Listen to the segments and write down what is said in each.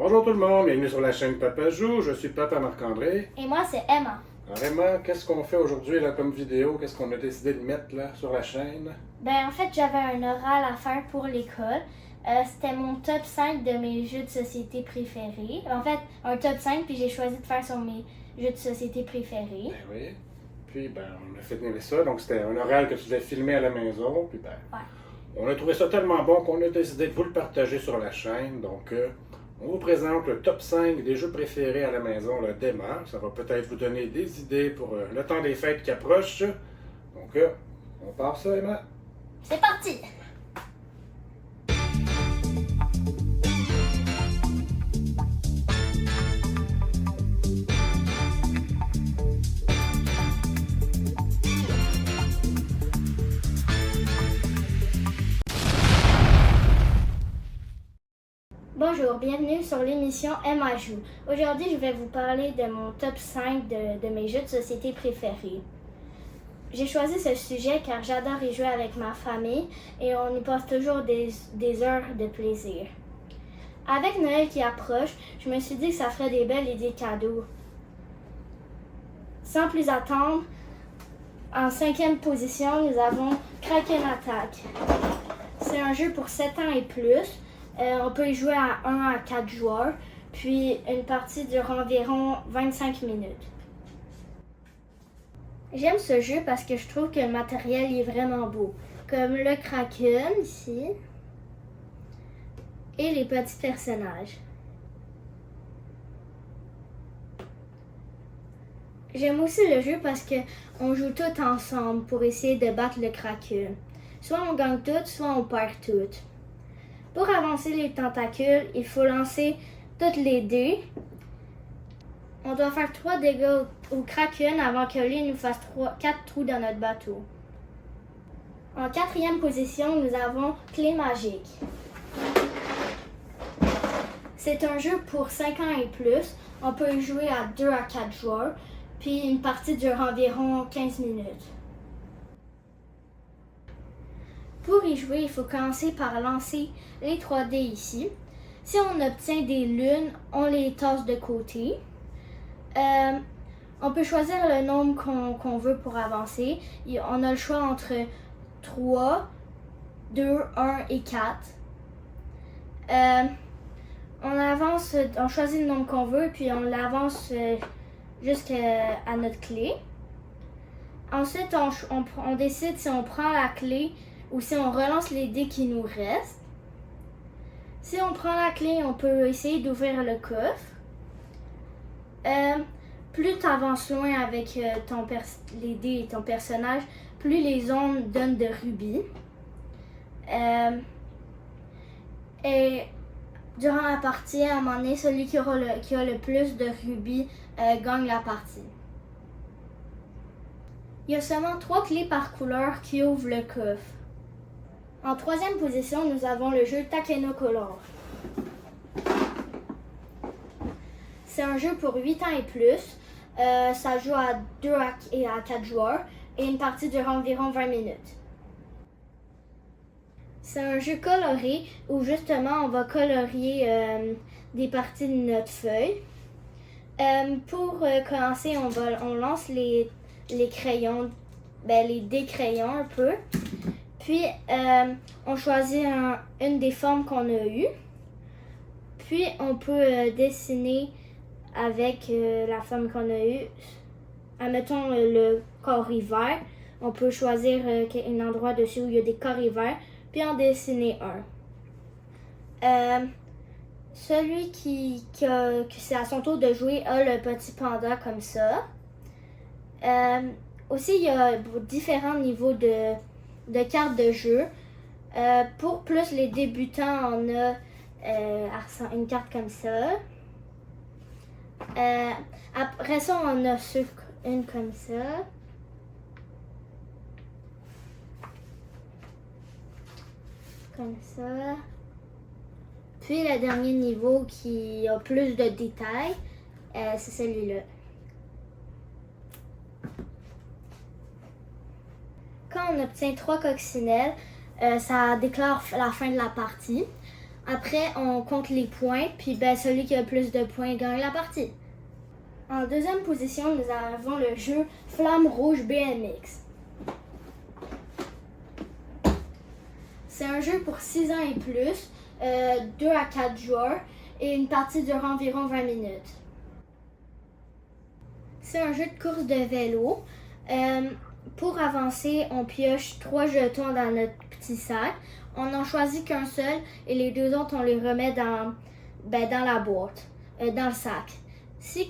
Bonjour tout le monde, bienvenue sur la chaîne Papa Joue, je suis Papa Marc-André. Et moi, c'est Emma. Alors Emma, qu'est-ce qu'on fait aujourd'hui là comme vidéo? Qu'est-ce qu'on a décidé de mettre là sur la chaîne? En fait, j'avais un oral à faire pour l'école. C'était mon top 5 de mes jeux de société préférés. En fait, un top 5, puis j'ai choisi de faire sur mes jeux de société préférés. Ben oui. Puis on a fait venir ça, donc c'était un oral que tu devais filmer à la maison. Puis Ouais. on a trouvé ça tellement bon qu'on a décidé de vous le partager sur la chaîne. Donc on vous présente le top 5 des jeux préférés à la maison, le démarre. Ça va peut-être vous donner des idées pour le temps des fêtes qui approche. Donc on part ça, Emma. C'est parti! Bonjour, bienvenue sur l'émission Emma Joue. Aujourd'hui, je vais vous parler de mon top 5 de mes jeux de société préférés. J'ai choisi ce sujet car j'adore y jouer avec ma famille et on y passe toujours des heures de plaisir. Avec Noël qui approche, je me suis dit que ça ferait des belles idées cadeaux. Sans plus attendre, en 5e position, nous avons Kraken Attack. C'est un jeu pour 7 ans et plus. On peut y jouer à 1 à 4 joueurs, puis une partie dure environ 25 minutes. J'aime ce jeu parce que je trouve que le matériel est vraiment beau, comme le Kraken ici, et les petits personnages. J'aime aussi le jeu parce qu'on joue tous ensemble pour essayer de battre le Kraken. Soit on gagne toutes, soit on perd toutes. Pour avancer les tentacules, il faut lancer toutes les dés. On doit faire 3 dégâts au Kraken avant que lui nous fasse 4 trous dans notre bateau. En 4e position, nous avons Clé Magique. C'est un jeu pour 5 ans et plus. On peut y jouer à 2 à 4 joueurs, puis une partie dure environ 15 minutes. Pour y jouer, il faut commencer par lancer les 3 dés ici. Si on obtient des lunes, on les tasse de côté. On peut choisir le nombre qu'on veut pour avancer. On a le choix entre 3, 2, 1 et 4. On choisit le nombre qu'on veut, puis on l'avance jusqu'à notre clé. Ensuite, on décide si on prend la clé ou si on relance les dés qui nous restent. Si on prend la clé, on peut essayer d'ouvrir le coffre. Plus tu avances loin avec les dés et ton personnage, plus les zones donnent de rubis. Et durant la partie, à un moment donné, celui qui a le plus de rubis gagne la partie. Il y a seulement 3 clés par couleur qui ouvrent le coffre. En 3e position, nous avons le jeu Takenocolor. C'est un jeu pour 8 ans et plus. Ça joue à 2 et à 4 joueurs et une partie dure environ 20 minutes. C'est un jeu coloré où justement on va colorier des parties de notre feuille. Pour commencer, on lance les crayons, les décrayons un peu. Puis, on choisit une des formes qu'on a eues. Puis, on peut dessiner avec la forme qu'on a eue. Admettons le carré vert. On peut choisir un endroit dessus où il y a des carrés verts, puis en dessiner un. Celui qui c'est à son tour de jouer a le petit panda comme ça. Aussi, il y a différents niveaux de cartes de jeu. Pour plus les débutants, on a une carte comme ça. Après ça, on a une comme ça. Comme ça. Puis le dernier niveau qui a plus de détails, c'est celui-là. Quand on obtient 3 coccinelles, ça déclare la fin de la partie. Après, on compte les points, puis ben, celui qui a le plus de points gagne la partie. En deuxième position, nous avons le jeu Flamme Rouge BMX. C'est un jeu pour 6 ans et plus, 2 à 4 joueurs, et une partie dure environ 20 minutes. C'est un jeu de course de vélo. Pour avancer, on pioche 3 jetons dans notre petit sac. On n'en choisit qu'un seul et les 2 autres, on les remet dans la boîte, dans le sac. Si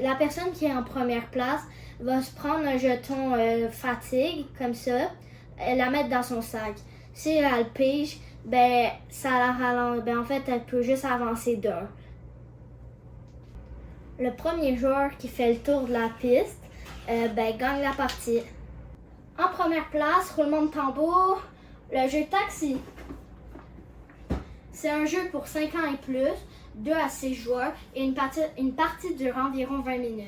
la personne qui est en première place va se prendre un jeton fatigue, comme ça, la mettre dans son sac. Si elle pige, ça la ralentit. En fait, elle peut juste avancer d'un. Le premier joueur qui fait le tour de la piste, gagne la partie. En première place, roulement de tambour, le jeu Taxi. C'est un jeu pour 5 ans et plus, 2 à 6 joueurs et une partie dure environ 20 minutes.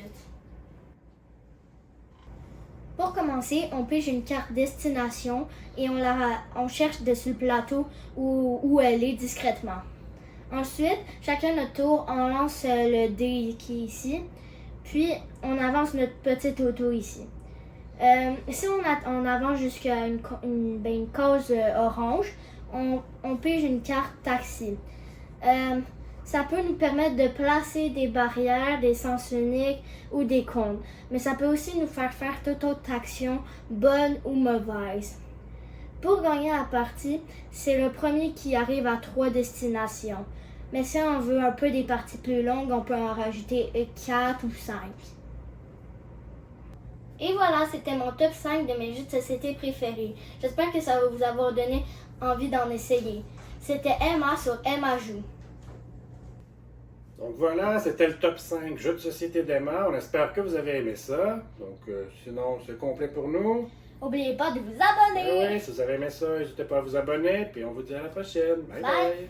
Pour commencer, on pige une carte destination et on cherche dessus le plateau où elle est discrètement. Ensuite, chacun notre tour, on lance le dé qui est ici, puis on avance notre petite auto ici. Si on avance jusqu'à une case orange, on pige une carte taxi. Ça peut nous permettre de placer des barrières, des sens uniques ou des comptes, mais ça peut aussi nous faire toute autre action, bonne ou mauvaise. Pour gagner la partie, c'est le premier qui arrive à 3 destinations. Mais si on veut un peu des parties plus longues, on peut en rajouter 4 ou 5. Et voilà, c'était mon top 5 de mes jeux de société préférés. J'espère que ça va vous avoir donné envie d'en essayer. C'était Emma sur Emma Joue. Donc voilà, c'était le top 5 jeux de société d'Emma. On espère que vous avez aimé ça. Donc sinon, c'est complet pour nous. N'oubliez pas de vous abonner. Oui, si vous avez aimé ça, n'hésitez pas à vous abonner. Puis on vous dit à la prochaine. Bye bye.